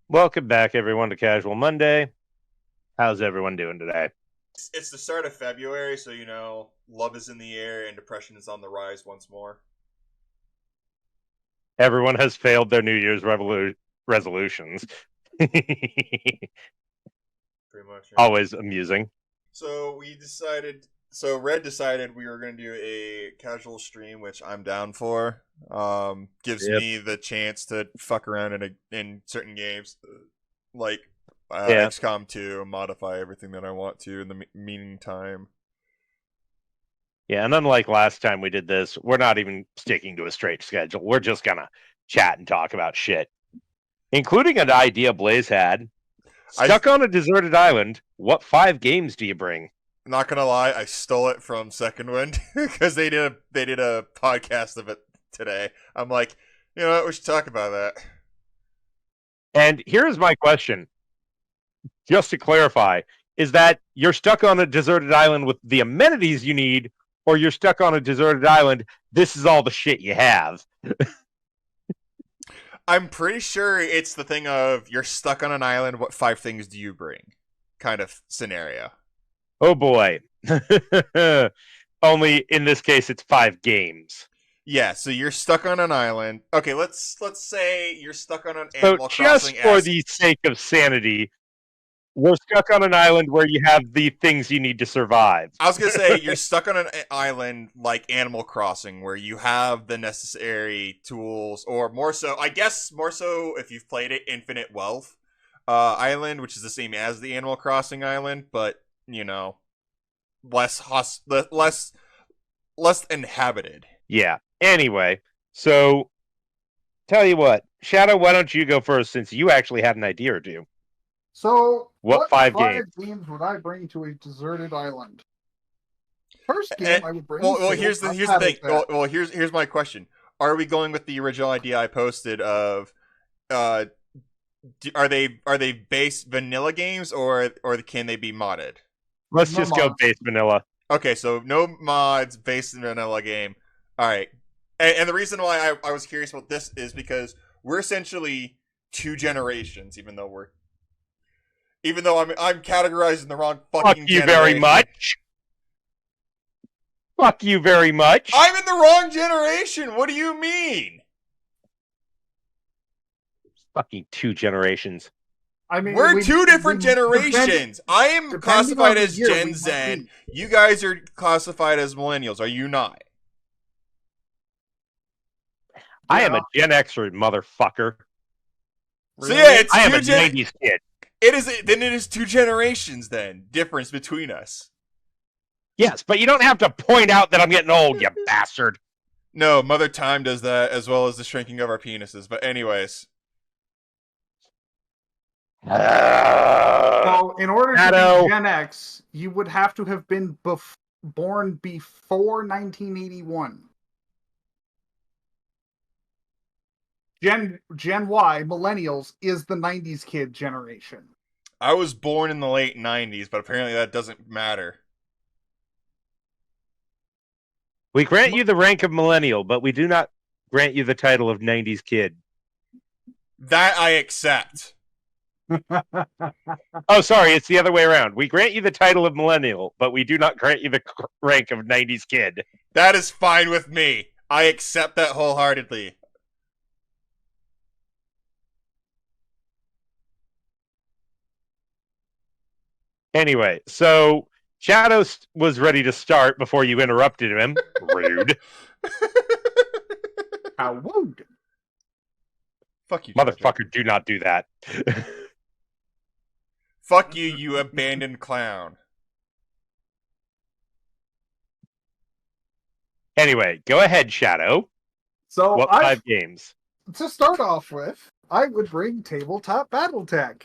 Welcome back, everyone, to Casual Monday. How's everyone doing today? It's the start of February, so love is in the air and depression is on the rise once more. Everyone has failed their New Year's resolutions. Pretty much, yeah. Always amusing. So Red decided we were going to do a casual stream, which I'm down for. Gives Yep. me the chance to fuck around in certain games, like Yeah. XCOM 2, modify everything that I want to in the meantime. Yeah. And unlike last time we did this, we're not even sticking to a straight schedule. We're just going to chat and talk about shit, including an idea Blaze had. I Stuck on a deserted island, what 5 games do you bring? Not gonna lie, I stole it from Second Wind because they did a podcast of it today. I'm like, you know what, we should talk about that. And here's my question, just to clarify, is that you're stuck on a deserted island with the amenities you need, or you're stuck on a deserted island, this is all the shit you have? I'm pretty sure it's the thing of you're stuck on an island. What 5 things do you bring? Kind of scenario. Oh boy. Only in this case, it's 5 games. Yeah, so you're stuck on an island. Okay, let's say you're stuck on an So, Animal just Crossing for esque. the sake of sanity, we're stuck on an island where you have the things you need to survive. I was gonna say you're stuck on an island like Animal Crossing, where you have the necessary tools, or more so, I guess more so if you've played it, Infinite Wealth Island, which is the same as the Animal Crossing island, but less less inhabited. Yeah. Anyway, so tell you what, Shadow, why don't you go first since you actually had an idea or two? So, What what 5 games? 5 games would I bring to a deserted island? First And, game I would bring. well, here's the thing. Battletech. Well, here's my question: are we going with the original idea I posted of, uh, are they base vanilla games or can they be modded? Let's No just go mods. base vanilla. Okay, so no mods, base vanilla game. All right, and the reason why I was curious about this is because we're essentially 2 generations, even though I'm categorized in the wrong Fuck fucking you very generation. much. Fuck you very much. I'm in the wrong generation. What do you mean? Fucking 2 generations. I mean, We're 2 different generations. I am depending classified on the as year, we Gen might Z. be. You guys are classified as millennials. Are you not? I am a Yeah. Gen Xer, motherfucker. So yeah, it's I am two a gen. 90s kid. It is 2 generations then difference between us. Yes, but you don't have to point out that I'm getting old, you bastard. No, Mother Time does that as well as the shrinking of our penises. But anyways, So, in order to Shadow. be Gen X, you would have to have been born before 1981. Gen Y, millennials, is the 90s kid generation. I was born in the late 90s, but apparently that doesn't matter. We grant you the rank of millennial, but we do not grant you the title of 90s kid. That I accept. Oh, sorry, it's the other way around. We grant you the title of millennial, but we do not grant you the rank of 90s kid. That is fine with me. I accept that wholeheartedly. Anyway, so Shadow was ready to start before you interrupted him. Rude. How would? Fuck you, Motherfucker, do not do that. Fuck you, you abandoned clown. Anyway, go ahead, Shadow. So, What 5 games? to start off with, I would bring Tabletop Battletech.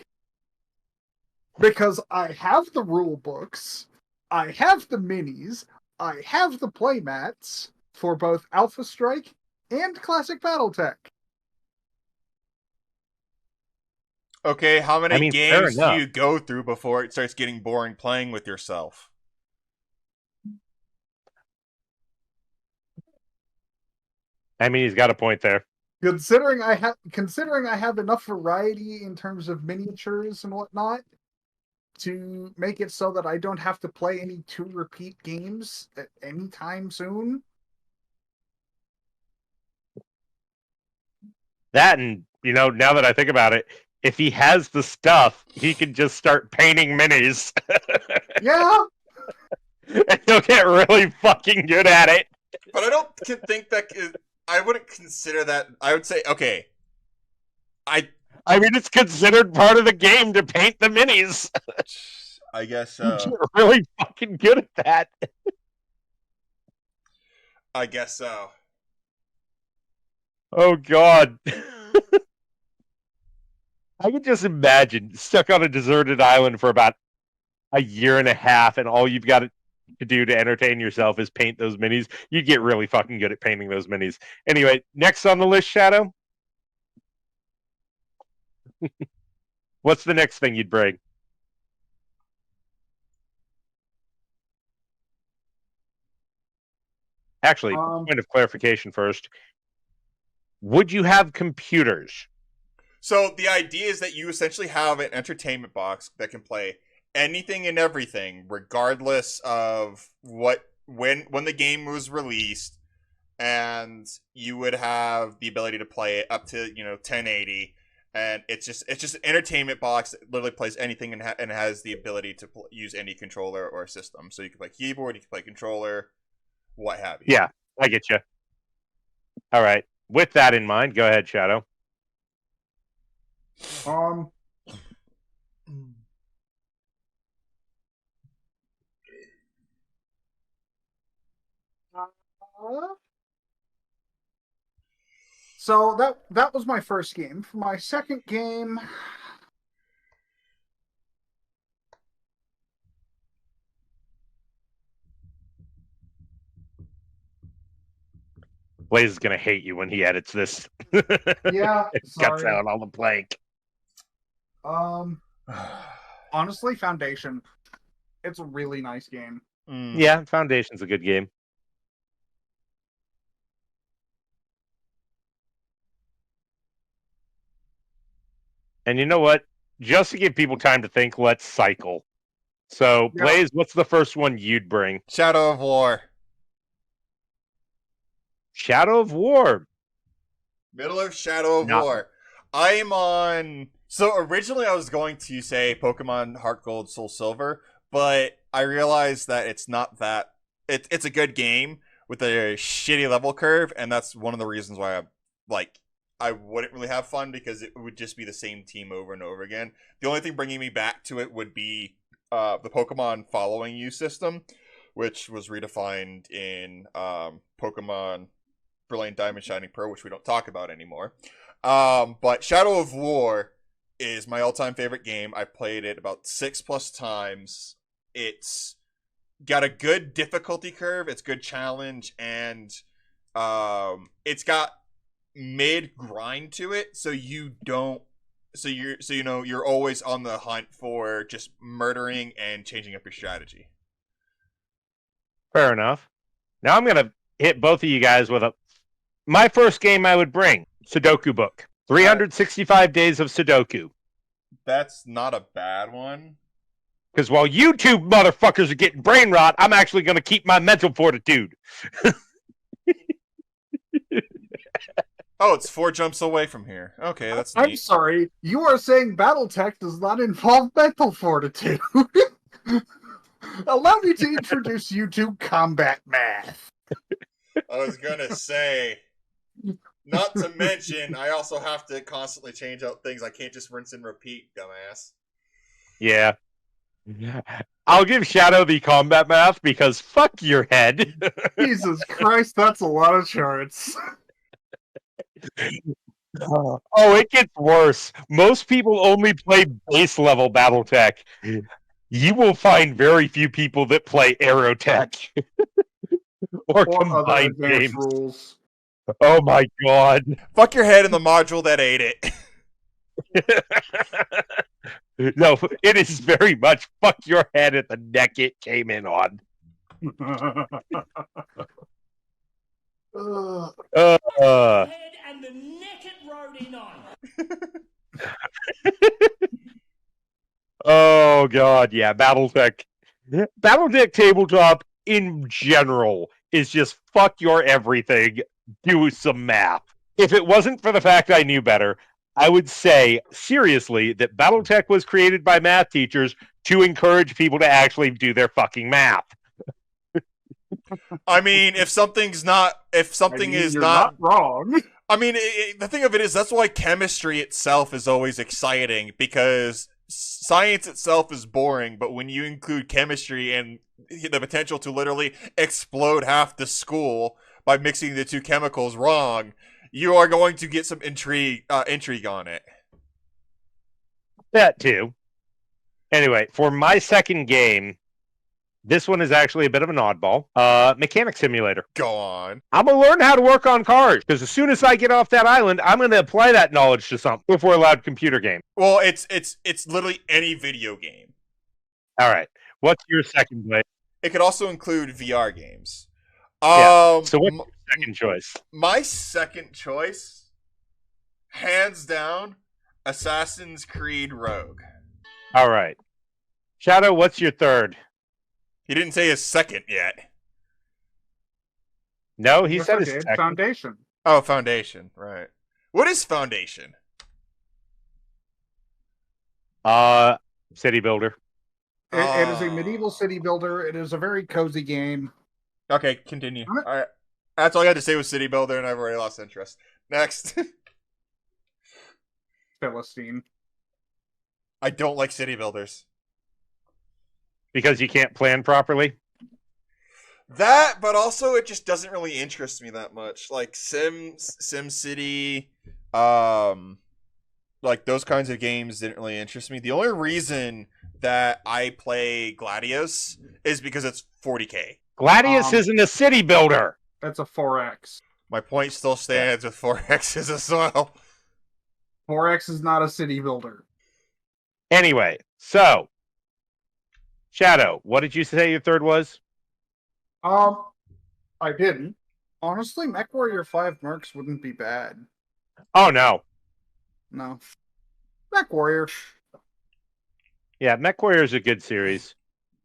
Because I have the rule books, I have the minis, I have the playmats for both Alpha Strike and Classic Battletech. Okay, how many fair games do enough. you go through before it starts getting boring playing with yourself? I mean, he's got a point there. Considering I have enough variety in terms of miniatures and whatnot to make it so that I don't have to play any 2 repeat games at any time soon. That, and now that I think about it, if he has the stuff, he can just start painting minis. Yeah. And he'll get really fucking good at it. But I don't think that I wouldn't consider that. I would say, okay, I mean, it's considered part of the game to paint the minis. I guess You get really fucking good at that. I guess so. Oh god. I can just imagine stuck on a deserted island for about a year and a half, and all you've got to do to entertain yourself is paint those minis. You get really fucking good at painting those minis. Anyway, next on the list, Shadow. What's the next thing you'd bring? Actually, point of clarification first. Would you have computers? So the idea is that you essentially have an entertainment box that can play anything and everything, regardless of when the game was released, and you would have the ability to play it up to 1080, and it's just an entertainment box that literally plays anything and has the ability to use any controller or system. So you can play keyboard, you can play controller, what have you. Yeah, I get you. All right. With that in mind, go ahead, Shadow. So that was my first game. For my second game, Blaze is gonna hate you when he edits this. yeah, It cuts sorry. out all the blank. Honestly, Foundation. It's a really nice game. Yeah, Foundation's a good game. And you know what? Just to give people time to think, let's cycle. So, Yeah. Blaze, what's the first one you'd bring? Shadow of War. Shadow of War. Middle-earth Shadow of War. I'm on. So originally I was going to say Pokemon Heart Gold, Soul Silver, but I realized that it's not that. It's a good game with a shitty level curve, and that's one of the reasons why I wouldn't really have fun, because it would just be the same team over and over again. The only thing bringing me back to it would be the Pokemon following you system, which was redefined in Pokemon Brilliant Diamond Shining Pearl, which we don't talk about anymore. But Shadow of War is my all-time favorite game. I played it about 6+ times. It's got a good difficulty curve. It's good challenge, and it's got mid grind to it. So you don't. So you're always on the hunt for just murdering and changing up your strategy. Fair enough. Now I'm gonna hit both of you guys with my first game I would bring, Sudoku book. 365 days of Sudoku. That's not a bad one. Because while you two motherfuckers are getting brain rot, I'm actually going to keep my mental fortitude. Oh, it's 4 jumps away from here. Okay, that's neat. I'm sorry. You are saying BattleTech does not involve mental fortitude. Allow me to introduce you to combat math. I was gonna say, not to mention, I also have to constantly change out things. I can't just rinse and repeat, dumbass. Yeah. I'll give Shadow the combat math because fuck your head. Jesus Christ, that's a lot of charts. Oh, it gets worse. Most people only play base level BattleTech. You will find very few people that play Aerotech or combined games. Rules. Oh my god. Fuck your head in the module that ate it. No, it is very much fuck your head at the neck it came in on. Uh, Head and and the neck it rode in on. Oh god, yeah, BattleTech. BattleTech tabletop in general is just fuck your everything. Do some math. If it wasn't for the fact I knew better, I would say seriously that BattleTech was created by math teachers to encourage people to actually do their fucking math. I mean, if something is not you're not wrong. I mean, the thing of it is, that's why chemistry itself is always exciting, because science itself is boring, but when you include chemistry and the potential to literally explode half the school by mixing the two chemicals wrong, you are going to get some intrigue on it. That too. Anyway, for my second game, this one is actually a bit of an oddball. Mechanic Simulator. Go on. I'm going to learn how to work on cars, because as soon as I get off that island, I'm going to apply that knowledge to something before a loud computer game. Well, it's literally any video game. All right. What's your second play? It could also include VR games. Yeah. So what's your second choice? My second choice, hands down, Assassin's Creed Rogue. All right. Shadow, what's your third? He didn't say his second yet. No, he Yes, said I his did. second. Foundation. Oh, Foundation, right. What is Foundation? City Builder. It is a medieval city builder. It is a very cozy game. Okay, continue. All right. That's all I had to say was City Builder, and I've already lost interest. Next. Philistine. I don't like city builders. Because you can't plan properly? That, but also it just doesn't really interest me that much. Like SimCity, like those kinds of games didn't really interest me. The only reason that I play Gladius is because it's 40K. Gladius isn't a city builder. That's a 4X. My point still stands with 4X's as well. 4X is not a city builder. Anyway, so Shadow, what did you say your third was? I didn't. Honestly, MechWarrior 5 Mercs wouldn't be bad. Oh no. No. MechWarrior. Yeah, MechWarrior is a good series.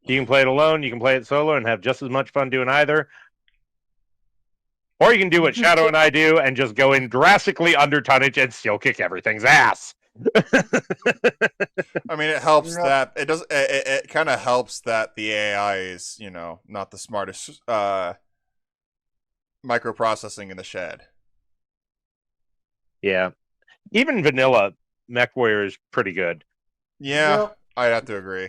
You can play it alone, you can play it solo, and have just as much fun doing either. Or you can do what Shadow and I do and just go in drastically under tonnage and still kick everything's ass. I mean, it helps Yeah. that it does. It kind of helps that the AI is, not the smartest microprocessing in the shed. Yeah. Even vanilla MechWarrior is pretty good. Yeah, Well, I'd have to agree.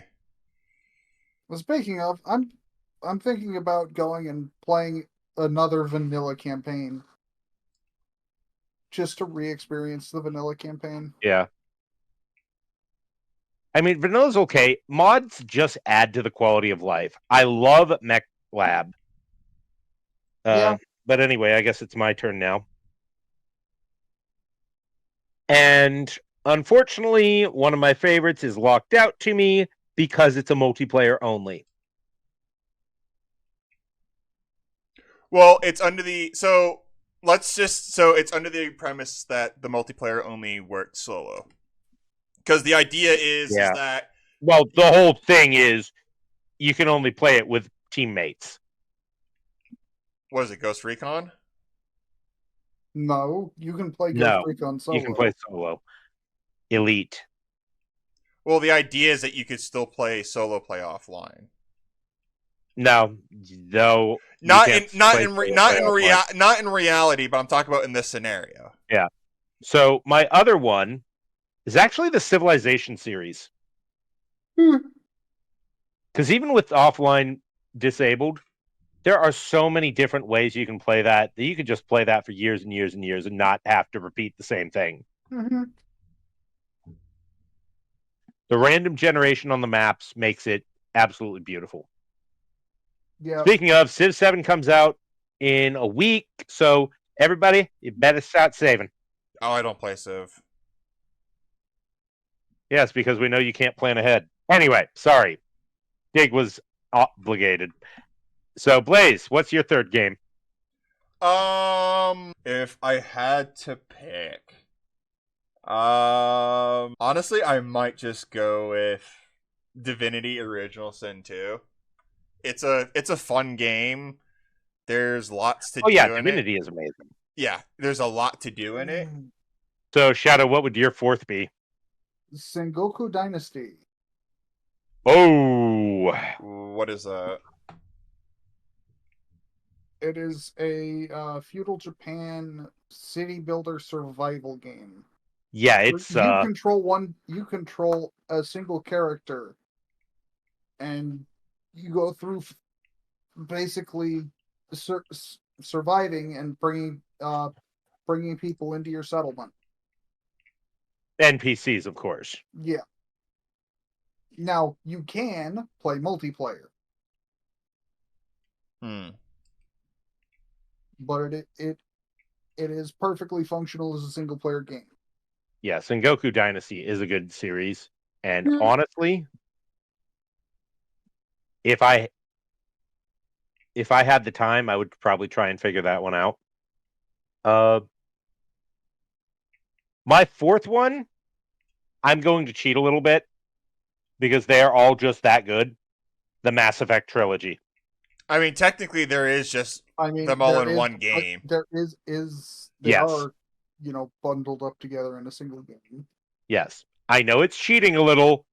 well, speaking of, I'm thinking about going and playing another vanilla campaign. Just to re-experience the vanilla campaign. Yeah. I mean, vanilla's okay. Mods just add to the quality of life. I love Mech Lab. Yeah. But anyway, I guess it's my turn now. And unfortunately, one of my favorites is locked out to me because it's a multiplayer only. Well, it's under the it's under the premise that the multiplayer only works solo. Because the idea is Yeah. that Well, the whole thing is you can only play it with teammates. what is it, Ghost Recon? No, you can play No, Ghost Recon solo. You can play solo. Elite. Well, the idea is that you could still play solo play offline. No. You Not can't in not play in re- solo not play in offline. not in reality, but I'm talking about in this scenario. So my other one is actually the Civilization series. Hmm. Because even with offline disabled, there are so many different ways you can play that you could just play that for years and years and years and not have to repeat the same thing. Mm-hmm. The random generation on the maps makes it absolutely beautiful. Yeah. Speaking of, Civ 7 comes out in a week, so everybody, you better start saving. Oh, I don't play Civ. Yes, because we know you can't plan ahead. Anyway, sorry. Dig was obligated. So, Blaze, what's your third game? If I had to pick, honestly, I might just go with Divinity Original Sin 2. It's a fun game. There's lots to Oh yeah, do in it. Divinity is amazing. Yeah, there's a lot to do in it. So Shadow, what would your fourth be? Sengoku Dynasty. Oh, What is that? It is a feudal Japan city builder survival game. yeah, it's You control a single character, and you go through basically surviving and bringing people into your settlement. NPCs, of course. Yeah. Now you can play multiplayer, but it is perfectly functional as a single player game. Yeah, Sengoku Dynasty is a good series, and Yeah. honestly, if I had the time, I would probably try and figure that one out. My fourth one, I'm going to cheat a little bit because they are all just that good. The Mass Effect trilogy. I mean, technically, there is just them all in one game. They Yes. are, bundled up together in a single game. Yes, I know it's cheating a little.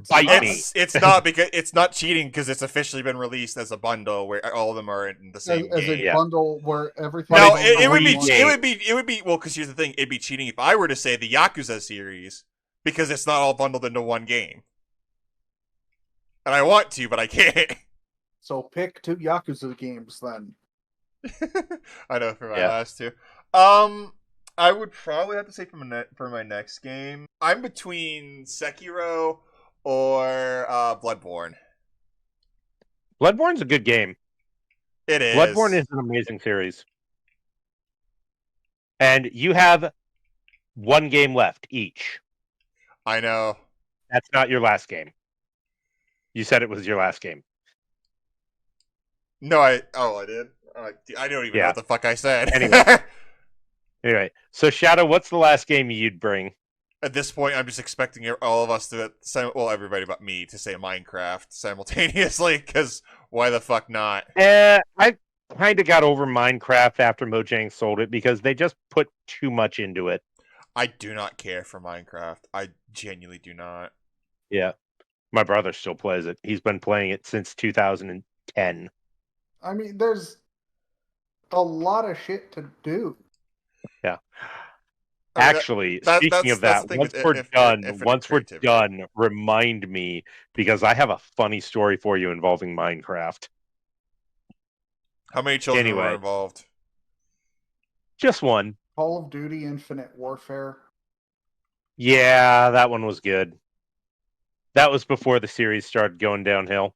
Bite me. It's not because it's not cheating because it's officially been released as a bundle where all of them are in the same as game. a bundle where everything. No, But it would it's be well, because here's the thing, it'd be cheating if I were to say the Yakuza series because it's not all bundled into one game. And I want to, but I can't. So pick 2 Yakuza games then. I know for my Yeah. last two. I would probably have to say for my next game, I'm between Sekiro or Bloodborne. Bloodborne's a good game. It is. Bloodborne is an amazing series. And you have one game left each. I know. That's not your last game. You said it was your last game. No, I did. I don't even know what the fuck I said. Anyway, so Shadow, what's the last game you'd bring? At this point, I'm just expecting all of us to, everybody but me, to say Minecraft simultaneously, because why the fuck not? I kind of got over Minecraft after Mojang sold it because they just put too much into it. I do not care for Minecraft. I genuinely do not. Yeah. My brother still plays it. He's been playing it since 2010. I mean, there's a lot of shit to do. Yeah. I mean, Actually, speaking of that, once we're done, remind me because I have a funny story for you involving Minecraft. How many children were involved? Just one. Call of Duty Infinite Warfare. Yeah, that one was good. That was before the series started going downhill.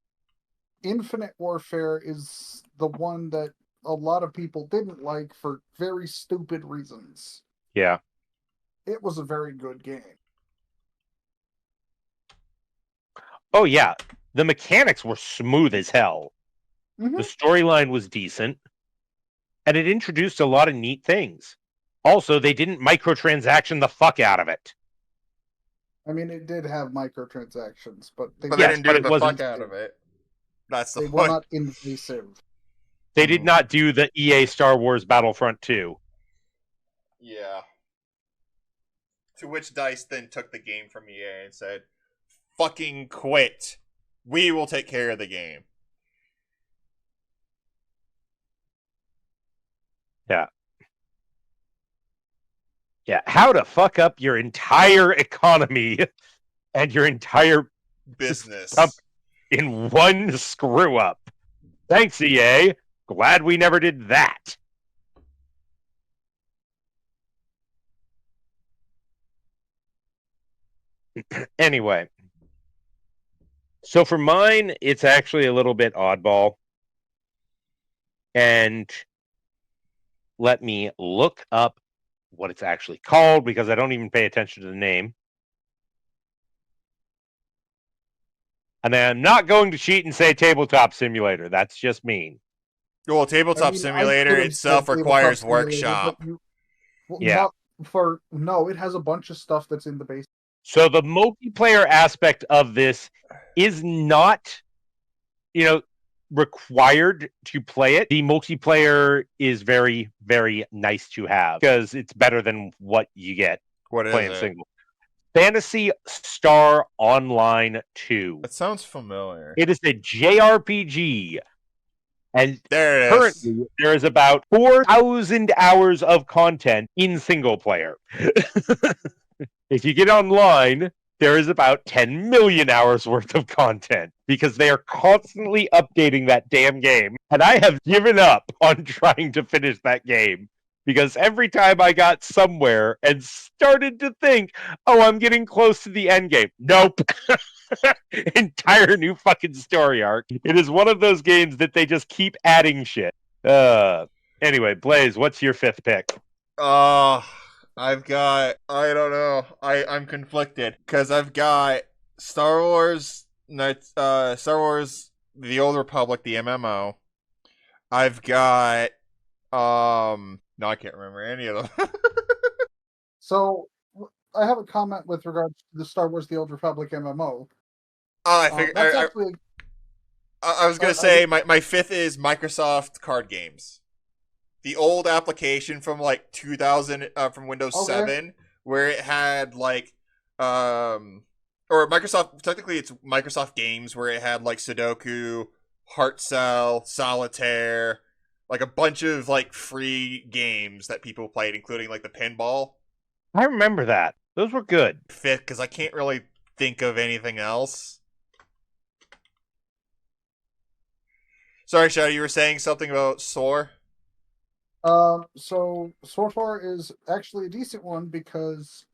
Infinite Warfare is the one that a lot of people didn't like for very stupid reasons. Yeah. It was a very good game. Oh, yeah. The mechanics were smooth as hell. Mm-hmm. The storyline was decent. And it introduced a lot of neat things. Also, they didn't microtransaction the fuck out of it. I mean, it did have microtransactions, but they didn't do the fuck out of it. That's the they point. were not invasive. They did not do the EA Star Wars Battlefront 2. Yeah. To which DICE then took the game from EA and said, fucking quit. We will take care of the game. Yeah. Yeah, how to fuck up your entire economy and your entire business in one screw up. Thanks, EA. Glad we never did that. Anyway, so for mine, it's actually a little bit oddball. And let me look up what it's actually called because I don't even pay attention to the name. And I'm not going to cheat and say Tabletop Simulator. That's just mean. Well, Tabletop I mean, I Simulator could have itself said requires Tabletop Simulator, Workshop. but well, Yeah. no, it has a bunch of stuff that's in the base. So the multiplayer aspect of this is not, required to play it. The multiplayer is very, very nice to have because it's better than what you get What is playing it? single. Phantasy Star Online 2. That sounds familiar. It is a JRPG, and There it is. currently there is about 4,000 hours of content in single player. If you get online, there is about 10 million hours worth of content because they are constantly updating that damn game. And I have given up on trying to finish that game because every time I got somewhere and started to think, oh, I'm getting close to the end game. Nope. Entire new fucking story arc. It is one of those games that they just keep adding shit. Anyway, Blaze, what's your fifth pick? I've got, I don't know. I'm conflicted because I've got Star Wars The Old Republic, the MMO. I've got no, I can't remember any of them. So I have a comment with regards to the Star Wars: The Old Republic MMO. I figured That's actually I was gonna say my fifth is Microsoft card games. The old application from like 2000 from Windows Okay. 7 where it had like or Microsoft, technically it's Microsoft Games, where it had like Sudoku, Heart Cell, Solitaire, like a bunch of like free games that people played, including like the pinball. I remember that. Those were good. Fifth, because I can't really think of anything else. Sorry, Shadow, you were saying something about SOAR? So Sorfar is actually a decent one because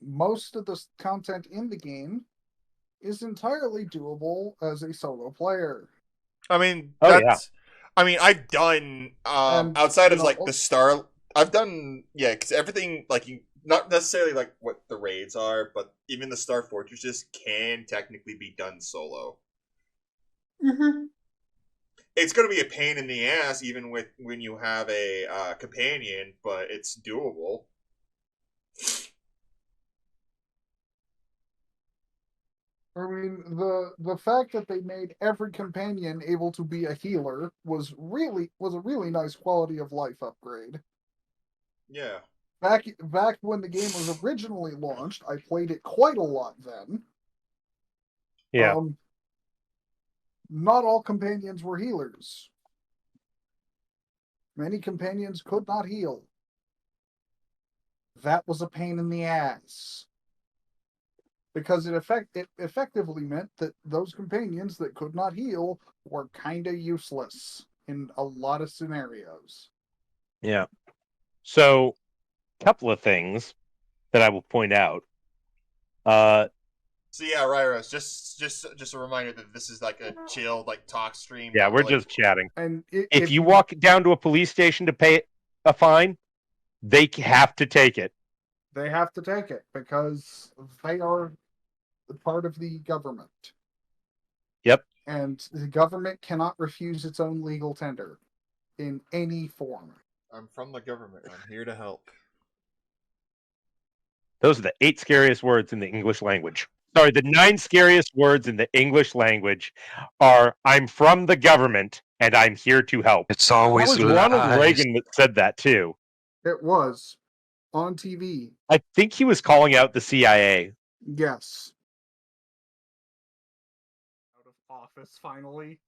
most of the content in the game is entirely doable as a solo player. I mean, Oh, that's. I mean, I've done outside of like the Star. I've done because everything like you not necessarily like what the raids are, but even the Star Fortresses can technically be done solo. Mm-hmm. It's going to be a pain in the ass even with when you have a companion, but it's doable. I mean, the fact that they made every companion able to be a healer was a really nice quality of life upgrade. Yeah. Back when the game was originally launched, I played it quite a lot then. Yeah. Not all companions were healers. Many companions could not heal. That was a pain in the ass. Because it effectively meant that those companions that could not heal were kind of useless in a lot of scenarios. Yeah. So, a couple of things that I will point out. So yeah, Ryros, just a reminder that this is like a chill, like talk stream. Yeah, we're like, just chatting. And If you walk down to a police station to pay a fine, they have to take it. they have to take it because they are part of the government. Yep. And the government cannot refuse its own legal tender in any form. I'm from the government. I'm here to help. Those are the 8 scariest words in the English language. Sorry, the 9 scariest words in the English language are "I'm from the government and I'm here to help." It's always That was Ronald lies. Reagan that said that too. It was on TV. I think he was calling out the CIA. Yes. Out of office finally.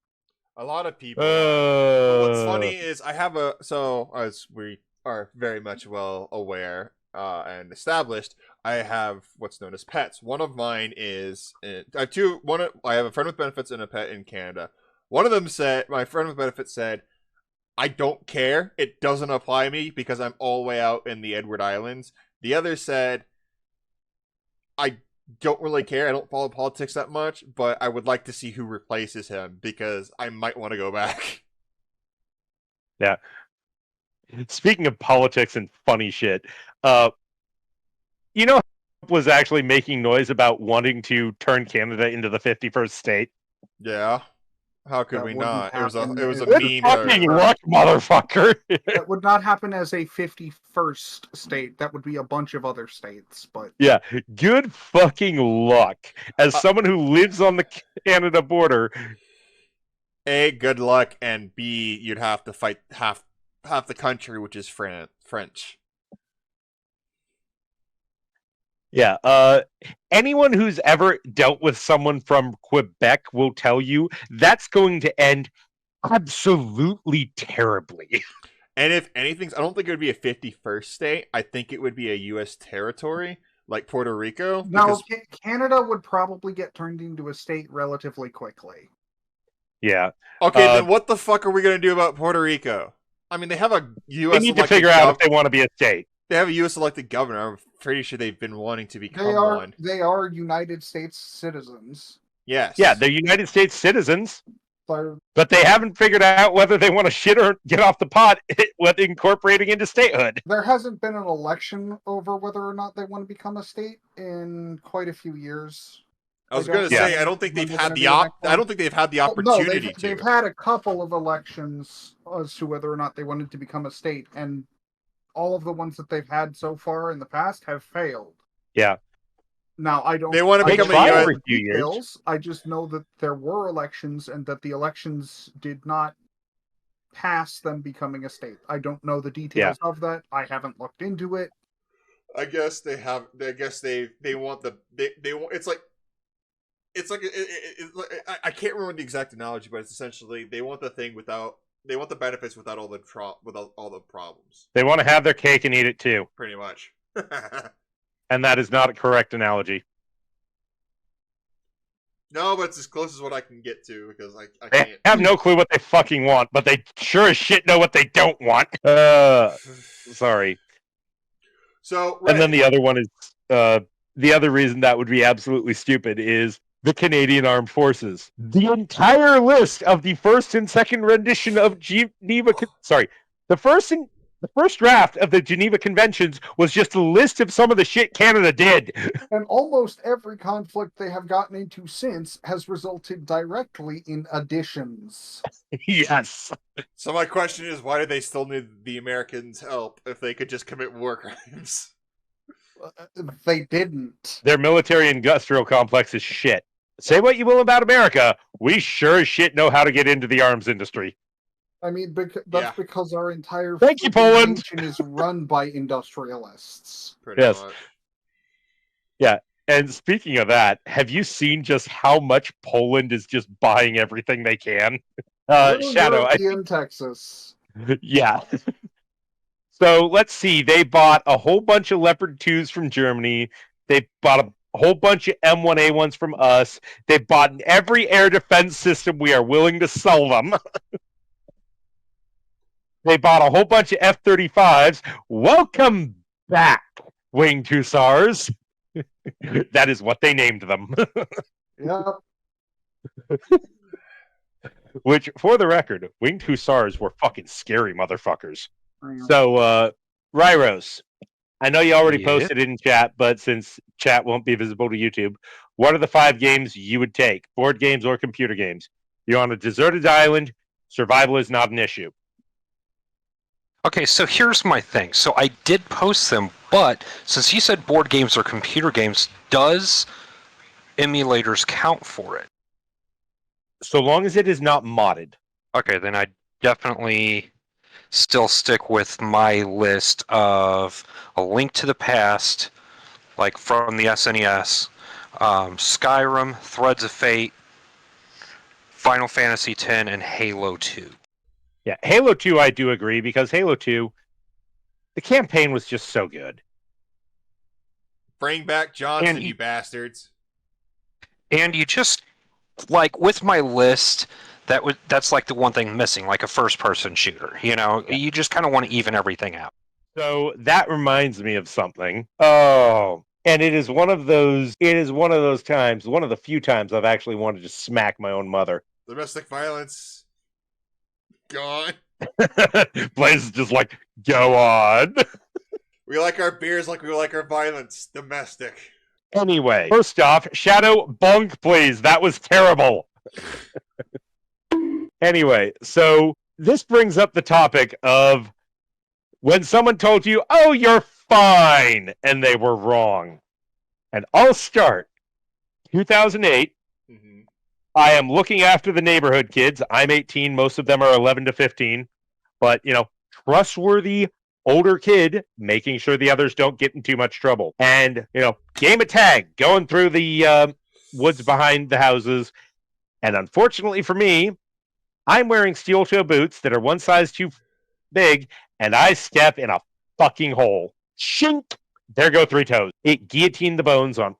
A lot of people. What's What's funny is I have as we are very much well aware and established, I have what's known as pets. One of mine is I have two. I have a friend with benefits and a pet in Canada. One of them said, my friend with benefits said, "I don't care. It doesn't apply to me because I'm all the way out in the Edward Islands." The other said, "I don't really care. I don't follow politics that much, but I would like to see who replaces him because I might want to go back." Yeah. Speaking of politics and funny shit, was actually making noise about wanting to turn Canada into the 51st state. Yeah. How could That we wouldn't not? It was a happen. it was a Good meme. Fucking Or, luck, motherfucker. That would not happen as a 51st state. That would be a bunch of other states, but Yeah, good fucking luck. As someone who lives on the Canada border, A, good luck, and B, you'd have to fight half the country, which is French. yeah, anyone who's ever dealt with someone from Quebec will tell you that's going to end absolutely terribly. And if anything, I don't think it would be a 51st state. I think it would be a U.S. territory, like Puerto Rico. now Because, Canada would probably get turned into a state relatively quickly. Yeah, okay, uh, then what the fuck are we going to do about Puerto Rico? I mean, they have a they U.S. need to figure out if they want to be a state. They have a U.S. elected governor. I'm pretty sure they've been wanting to become one. They are United States citizens. Yes. Yeah, they're United States citizens, So but they haven't figured out whether they want to shit or get off the pot with incorporating into statehood. there hasn't been an election over whether or not they want to become a state in quite a few years. I was I going don't to know say I don't think when they've we're had gonna the be elected. I don't think they've had the No, opportunity they've to. had a couple of elections as to whether or not they wanted to become a state, and all of the ones that they've had so far in the past have failed. Yeah. Now I don't. They want to I become don't a try know U.S. every the few years. details. I just know that there were elections and that the elections did not pass them becoming a state. I don't know the details of that. I haven't looked into it. I guess they have. I guess they want the they want. It's like I can't remember the exact analogy, but it's essentially they want the thing without they want the benefits without all the without all the problems. They want to have their cake and eat it too, Pretty much. and that is not a correct analogy. No, but it's as close as what I can get to because I They can't. have no clue what they fucking want, but they sure as shit know what they don't want. Sorry. So And then the other one is the other reason that would be absolutely stupid is the Canadian Armed Forces. The entire list of the first and second rendition of Geneva, the first draft of the Geneva Conventions was just a list of some of the shit Canada did. And almost every conflict they have gotten into since has resulted directly in additions. Yes. So my question is, why do they still need the Americans' help if they could just commit war crimes? They didn't. Their military industrial complex is shit. Say what you will about America, we sure as shit know how to get into the arms industry. I mean, that's Yeah. because our entire Thank you, freaking Poland. nation is run by industrialists. Pretty Yes. much. And speaking of that, have you seen just how much Poland is just buying everything they can? Little Shadow, European Texas. yeah. So let's see. They bought a whole bunch of Leopard 2s from Germany. They bought a whole bunch of M1A1s from us. They bought every air defense system we are willing to sell them. They bought a whole bunch of F-35s. Welcome back, Winged Hussars. That is what they named them. Yep. Which, for the record, Winged Hussars were fucking scary motherfuckers. So, Ryros, I know you already Yeah. posted it in chat, but since chat won't be visible to YouTube, what are the 5 games you would take? Board games or computer games? You're on a deserted island. Survival is not an issue. Okay, so here's my thing. So I did post them, but since you said board games or computer games, does emulators count for it? So long as it is not modded. Okay, then I definitely still stick with my list of A Link to the Past, like from the SNES, Skyrim, Threads of Fate, Final Fantasy X, and Halo 2. Yeah, Halo 2, I do agree, because Halo 2, the campaign was just so good. Bring back Johnson, And you bastards. And you just, like, with my list, that's like the one thing missing, like a first-person shooter. You know, you just kind of want to even everything out. So that reminds me of something. Oh, and it is one of those times, one of the few times I've actually wanted to smack my own mother. Domestic violence. Gone. Blaze is just like, go on. We like our beers like we like our violence. Domestic. Anyway, first off, Shadow, bonk, please. That was terrible. Anyway, so this brings up the topic of when someone told you, "Oh, you're fine," and they were wrong. And I'll start. 2008. Mhm. I am looking after the neighborhood kids. I'm 18. Most of them are 11 to 15. But, trustworthy older kid, making sure the others don't get in too much trouble. And, game of tag, going through the woods behind the houses. And unfortunately for me, I'm wearing steel toe boots that are one size too big, and I step in a fucking hole. Shink! There go 3 toes. It guillotined the bones on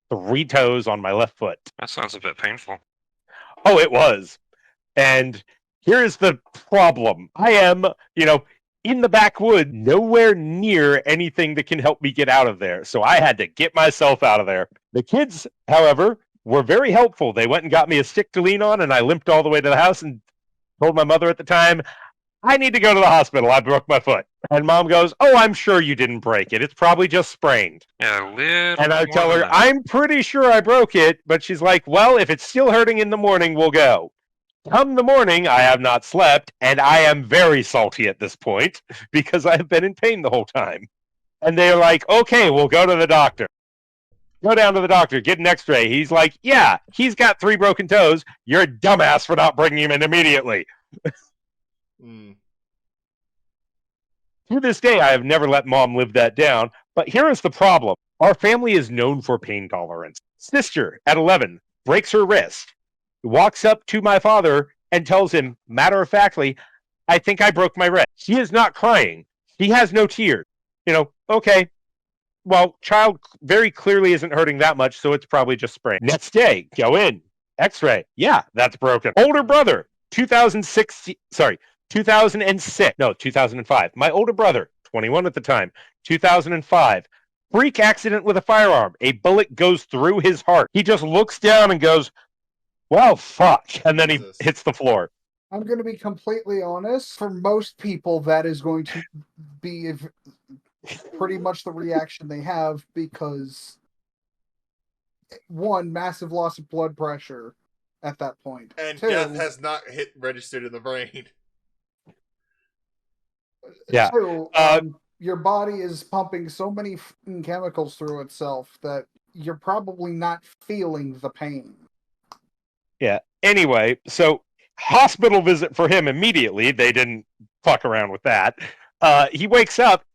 3 toes on my left foot. That sounds a bit painful. Oh, it was. And here's the problem. I am, in the backwood, nowhere near anything that can help me get out of there. So I had to get myself out of there. The kids, however, were very helpful. They went and got me a stick to lean on, and I limped all the way to the house and told my mother at the time, I need to go to the hospital. I broke my foot. And Mom goes, oh, I'm sure you didn't break it. It's probably just sprained. Yeah, a little And I more tell than her, that. I'm pretty sure I broke it. But she's like, well, if it's still hurting in the morning, we'll go. Come the morning, I have not slept, and I am very salty at this point because I have been in pain the whole time. And they're like, okay, we'll go to the doctor. Go down to the doctor, get an x-ray. He's like, yeah, he's got 3 broken toes. You're a dumbass for not bringing him in immediately. Mm. To this day, I have never let Mom live that down. But here is the problem. Our family is known for pain tolerance. Sister, at 11, breaks her wrist, walks up to my father and tells him, matter-of-factly, I think I broke my wrist. She is not crying. She has no tears. Okay. Well, child very clearly isn't hurting that much, so it's probably just sprained. Next day, go in. X-ray. Yeah, that's broken. Older brother, 2006. No, 2005. My older brother, 21 at the time, 2005. Freak accident with a firearm. A bullet goes through his heart. He just looks down and goes, well, fuck. And then he Jesus. hits the floor. I'm going to be completely honest. For most people, that is going to be pretty much the reaction they have because, one, massive loss of blood pressure at that point. And 2, death has not registered in the brain. Yeah. 2, your body is pumping so many chemicals through itself that you're probably not feeling the pain. Yeah. Anyway, so hospital visit for him immediately. They didn't fuck around with that. He wakes up.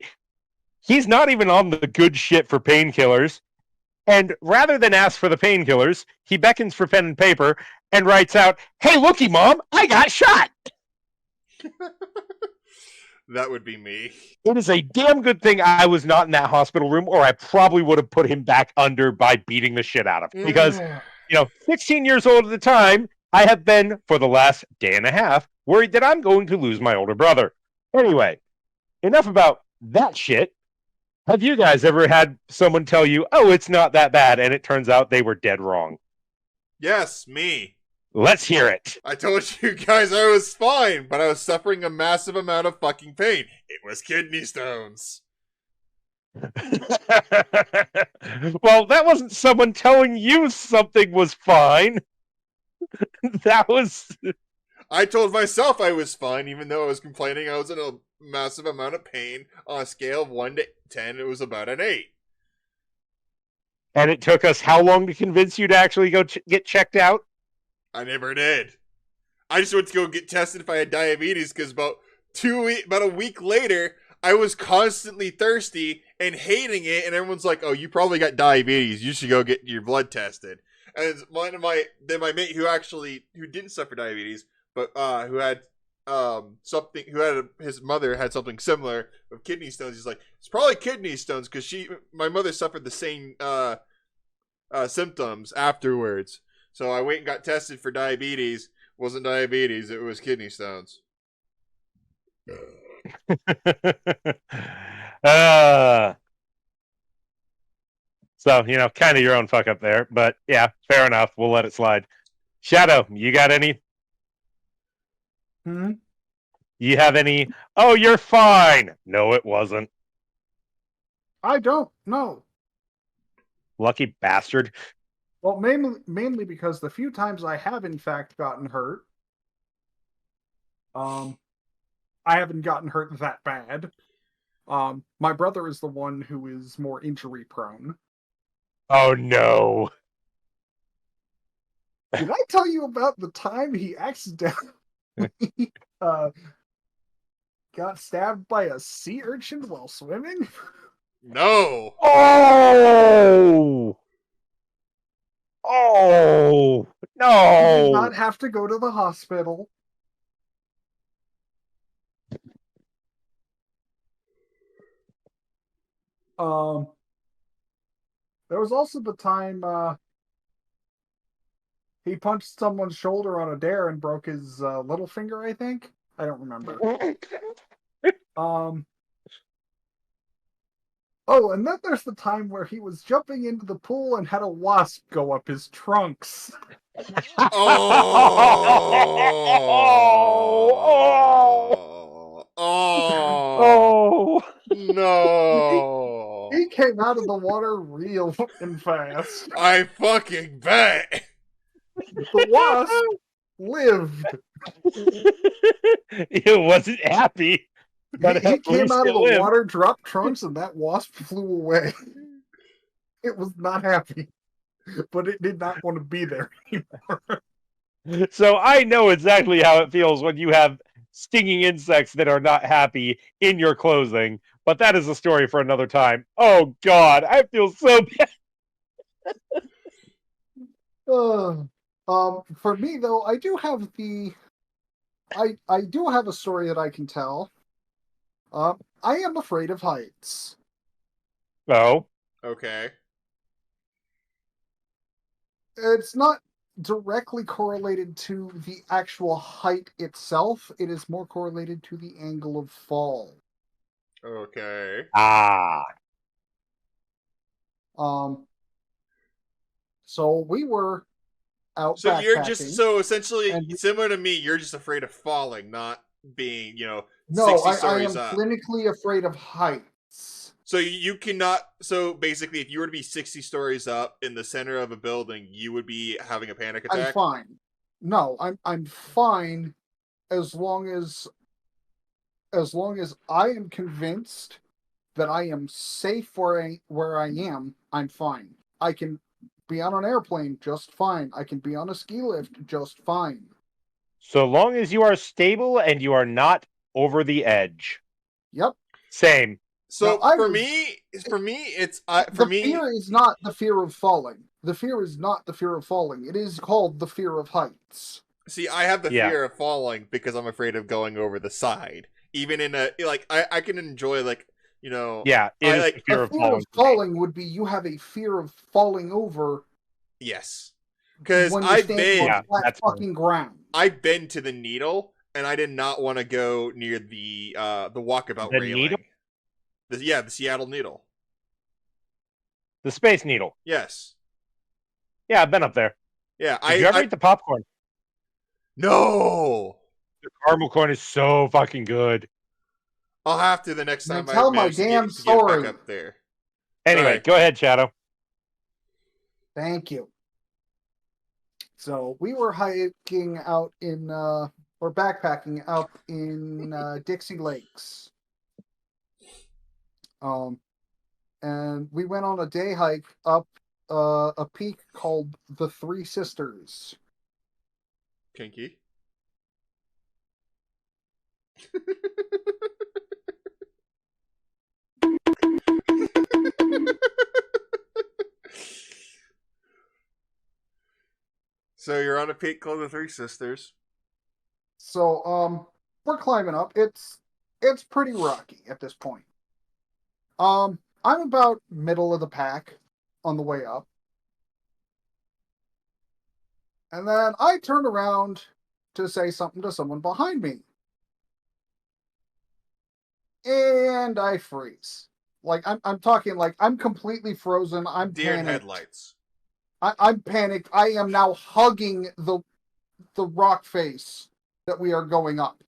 He's not even on the good shit for painkillers. And rather than ask for the painkillers, he beckons for pen and paper and writes out, hey, looky, Mom, I got shot. That would be me. It is a damn good thing I was not in that hospital room, or I probably would have put him back under by beating the shit out of him. Because, 16 years old at the time, I have been, for the last day and a half, worried that I'm going to lose my older brother. Anyway, enough about that shit. Have you guys ever had someone tell you, oh, it's not that bad, and it turns out they were dead wrong? Yes, me. Let's hear it. I told you guys I was fine, but I was suffering a massive amount of fucking pain. It was kidney stones. Well, that wasn't someone telling you something was fine. That was... I told myself I was fine, even though I was complaining I was in a massive amount of pain. On a scale of 1 to 10, it was about an 8. And it took us how long to convince you to actually go get checked out? I never did. I just went to go get tested if I had diabetes because about a week later, I was constantly thirsty and hating it, and everyone's like, "Oh, you probably got diabetes. You should go get your blood tested." And my mate who didn't suffer diabetes, but who had his mother had something similar of kidney stones. He's like, "It's probably kidney stones because my mother suffered the same symptoms afterwards." So I went and got tested for diabetes. Wasn't diabetes, it was kidney stones. So, kind of your own fuck up there. But yeah, fair enough. We'll let it slide. Shadow, you got any? You have any? Oh, you're fine. No, it wasn't. I don't know. Lucky bastard. Well, mainly because the few times I have in fact gotten hurt, I haven't gotten hurt that bad. My brother is the one who is more injury prone. Oh no. Did I tell you about the time he accidentally got stabbed by a sea urchin while swimming? No. Oh. Oh He did no. not have to go to the hospital. There was also the time he punched someone's shoulder on a dare and broke his little finger, I think. I don't remember. Oh, and then there's the time where he was jumping into the pool and had a wasp go up his trunks. Oh. Oh. No. He came out of the water real fucking fast. I fucking bet. The wasp lived. It wasn't happy. But He at came least out of it the lived. water, dropped trunks, and that wasp flew away. It was not happy, but it did not want to be there anymore. So I know exactly how it feels when you have stinging insects that are not happy in your clothing, but that is a story for another time. Oh God, I feel so bad. For me though, I do have a story that I can tell. I am afraid of heights. Oh, Okay. It's not directly correlated to the actual height itself. It is more correlated to the angle of fall. Okay. ah, So we were out So you're backpacking. just so essentially and- similar to me. You're just afraid of falling, not being, No, 60 I am stories up. clinically afraid of heights. So you cannot. So basically, if you were to be 60 stories up in the center of a building, you would be having a panic I'm attack. fine. No, I'm fine as long as I am convinced that I am safe where I am. I'm fine. I can be on an airplane just fine. I can be on a ski lift just fine. so long as you are stable and you are not over the edge. Yep. Same. So Now, for me, it's for me. fear is not the fear of falling. The fear is not the fear of falling. It is called the fear of heights. See, I have the Yeah. fear of falling because I'm afraid of going over the side. Even in a I can enjoy Yeah, it I is like- the fear A of fear falling. of falling would be you have a fear of falling over yes, because when you're I've standing been on flat that's fine. fucking ground. I've been to the Needle, and I did not want to go near the walkabout The railing. Needle? The Seattle Needle. The Space Needle. Yes. Yeah, I've been up there. Yeah. Did you ever eat the popcorn? No. The caramel corn is so fucking good. I'll have to the next Now time I tell my manage to damn get back story. up there. Anyway, Sorry. go ahead, Shadow. Thank you. So we were hiking out in or backpacking out in Dixie Lakes. And we went on a day hike up a peak called the Three Sisters. Kinky. So you're on a peak called the Three Sisters. So we're climbing up. It's pretty rocky at this point. I'm about middle of the pack on the way up. And then I turn around to say something to someone behind me. And I freeze. Like I'm talking like I'm completely frozen. I'm Deer in panicked. headlights. I'm panicked. I am now hugging the rock face that we are going up.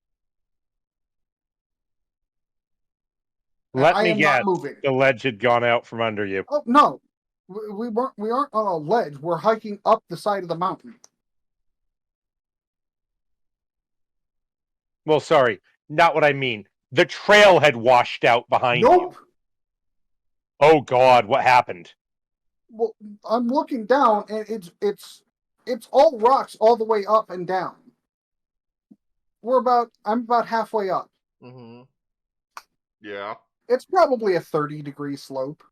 And Let I me am guess. not moving. The ledge had gone out from under you. Oh no, we aren't on a ledge. We're hiking up the side of the mountain. Well, sorry, not what I mean. The trail had washed out behind Nope. you. Oh God, what happened? Well, I'm looking down, and it's all rocks all the way up and down. I'm about halfway up. Mm-hmm. Yeah. It's probably a 30-degree slope.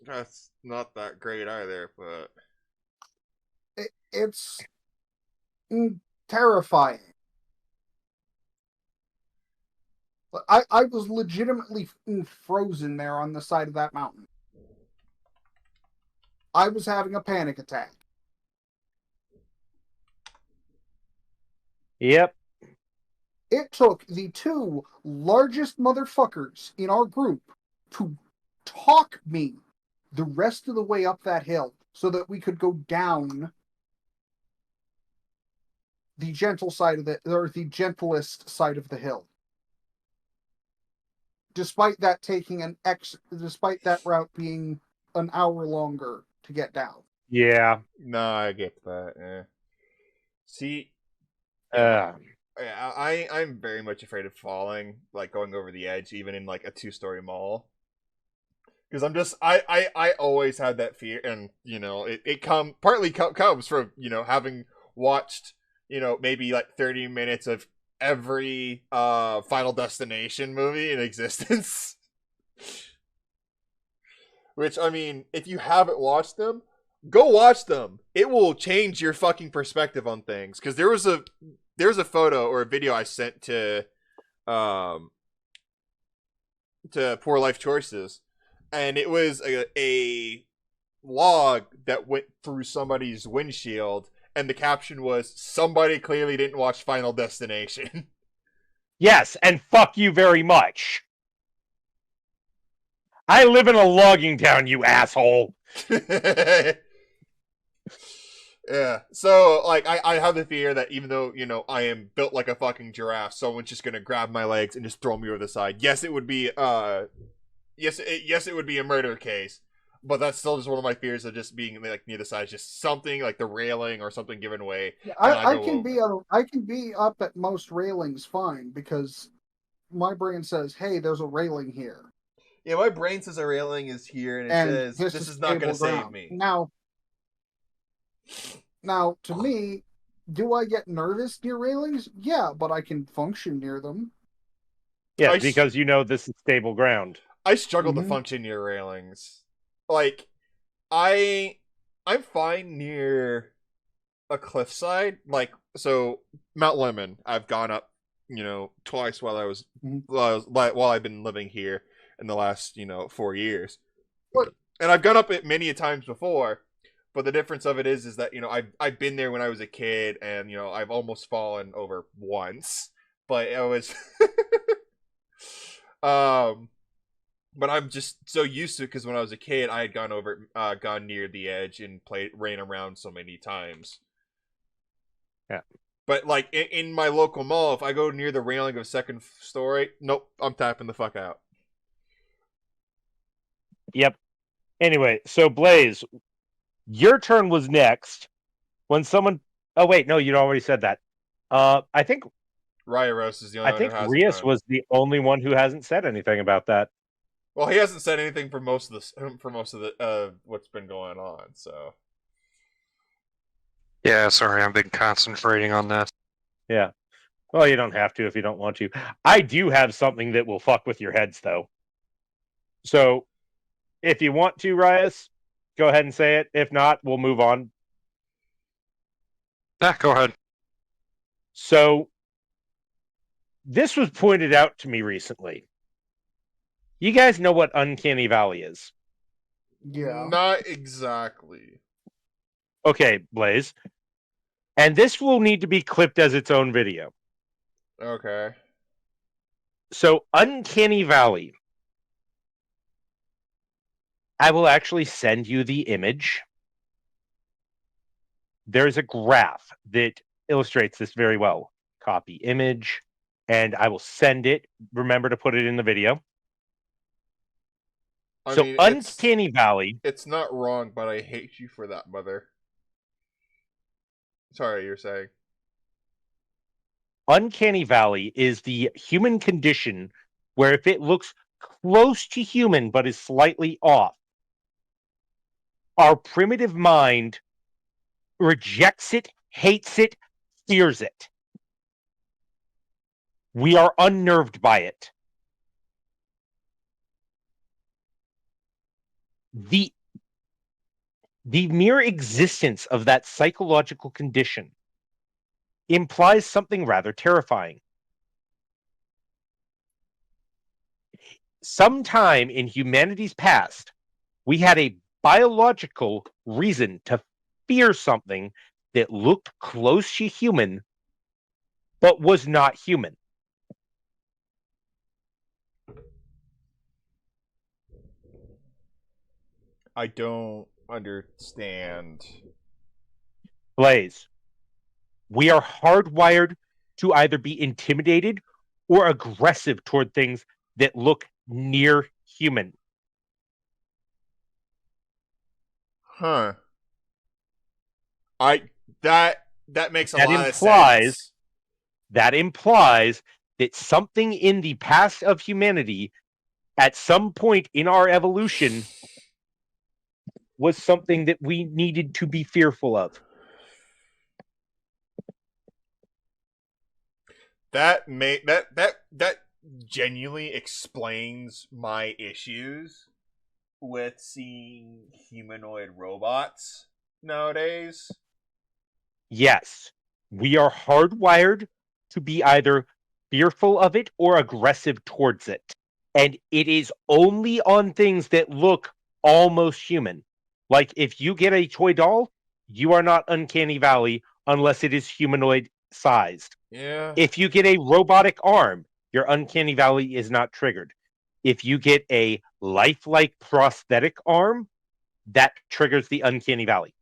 That's not that great either, but It's terrifying. I was legitimately frozen there on the side of that mountain. I was having a panic attack. Yep. It took the two largest motherfuckers in our group to talk me the rest of the way up that hill so that we could go down the gentlest side of the hill. Despite that route being an hour longer to get down. Yeah. no, I get that. Yeah. See, Uh, I'm very much afraid of falling, like going over the edge, even in like a 2-story mall. Because I always had that fear, and it comes from having watched maybe like 30 minutes of every Final Destination movie in existence. Which, I mean, if you haven't watched them, go watch them. It will change your fucking perspective on things. Because there was a photo or a video I sent to Poor Life Choices, and it was a log that went through somebody's windshield, and the caption was, "Somebody clearly didn't watch Final Destination." yes, and fuck you very much. I live in a logging town, you asshole. Yeah. So, like, I have the fear that even though, I am built like a fucking giraffe, someone's just gonna grab my legs and just throw me over the side. Yes, it would be, yes, it would be a murder case, but that's still just one of my fears of just being, like, near the side. Just something, like the railing or something given way. I can be up at most railings fine, because my brain says, hey, there's a railing here. Yeah, my brain says a railing is here, and it says, this is not gonna save me. Now, to me, do I get nervous near railings? Yeah, but I can function near them. Yeah, because this is stable ground. I struggle to function near railings. Like, I'm fine near a cliffside. Like, so Mount Lemon, I've gone up, twice while I've been living here in the last, 4 years. And I've gone up it many a times before. But the difference of it is that I've been there when I was a kid, and I've almost fallen over once, but it was, but I'm just so used to it because when I was a kid, I had gone near the edge and ran around so many times. Yeah. But like in my local mall, if I go near the railing of a second story, nope, I'm tapping the fuck out. Yep. Anyway, so Blaze, your turn was next when someone. Oh wait, no, you'd already said that. I think Ryaros is the only one who hasn't. Rias was the only one who hasn't said anything about that. Well, he hasn't said anything for most of the what's been going on. So. Yeah, sorry, I've been concentrating on that. Yeah. Well, you don't have to if you don't want to. I do have something that will fuck with your heads, though. So, if you want to, Rias, go ahead and say it. If not, we'll move on. Yeah, go ahead. So, this was pointed out to me recently. You guys know what Uncanny Valley is? Yeah. Not exactly. Okay, Blaze. And this will need to be clipped as its own video. Okay. So, Uncanny Valley. I will actually send you the image. There's a graph that illustrates this very well. Copy image, and I will send it. Remember to put it in the video. I So, mean, Uncanny Valley. It's not wrong, but I hate you for that, mother. Sorry, you're saying. uncanny valley is the human condition where if it looks close to human but is slightly off, our primitive mind rejects it, hates it, fears it. We are unnerved by it. The mere existence of that psychological condition implies something rather terrifying. Sometime in humanity's past, we had a biological reason to fear something that looked close to human but was not human. I don't understand. Blaze, we are hardwired to either be intimidated or aggressive toward things that look near human. Huh. That makes a That lot implies- of sense. That implies that something in the past of humanity, at some point in our evolution, was something that we needed to be fearful of. That genuinely explains my issues with seeing humanoid robots nowadays. Yes, we are hardwired to be either fearful of it or aggressive towards it. And it is only on things that look almost human. Like if you get a toy doll, you are not Uncanny Valley unless it is humanoid sized. Yeah. If you get a robotic arm, your Uncanny Valley is not triggered. If you get a lifelike prosthetic arm, that triggers the Uncanny Valley.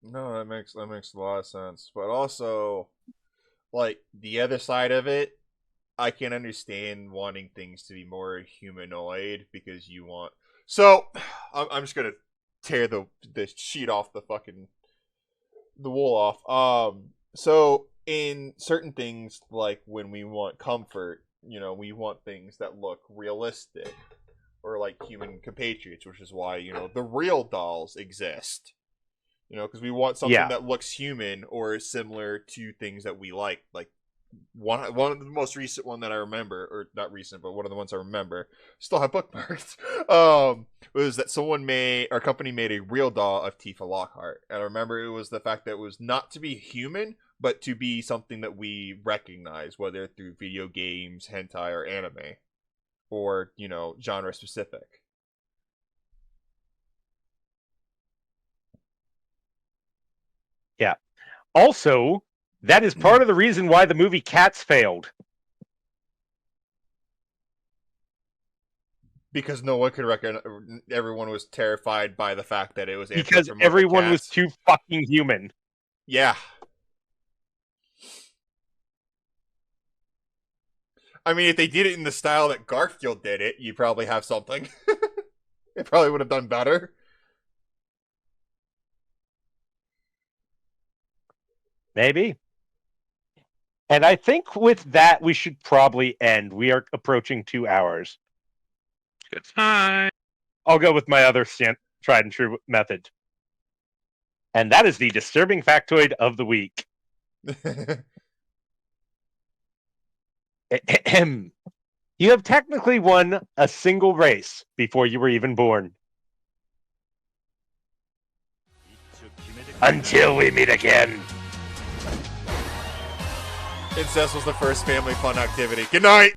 No, that makes a lot of sense. But also, like the other side of it, I can understand wanting things to be more humanoid because you want. So, I'm just gonna tear the sheet off the wool off. So in certain things, like when we want comfort, we want things that look realistic or like human compatriots, which is why the real dolls exist. Because we want something that looks human or similar to things that we like. Like one of the most recent one that I remember, or not recent, but one of the ones I remember, still have bookmarks. Was that our company made a real doll of Tifa Lockhart, and I remember it was the fact that it was not to be human, but to be something that we recognize, whether through video games, hentai, or anime, or genre specific. Yeah. Also, that is part of the reason why the movie Cats failed. Because no one could recognize. Everyone was terrified by the fact that it was Because everyone was too fucking human. Yeah. I mean, if they did it in the style that Garfield did it, you probably have something. It probably would have done better. Maybe. And I think with that, we should probably end. We are approaching 2 hours. Good time. I'll go with my other tried and true method. And that is the disturbing factoid of the week. You have technically won a single race before you were even born. Until we meet again. Incest was the first family fun activity. Good night!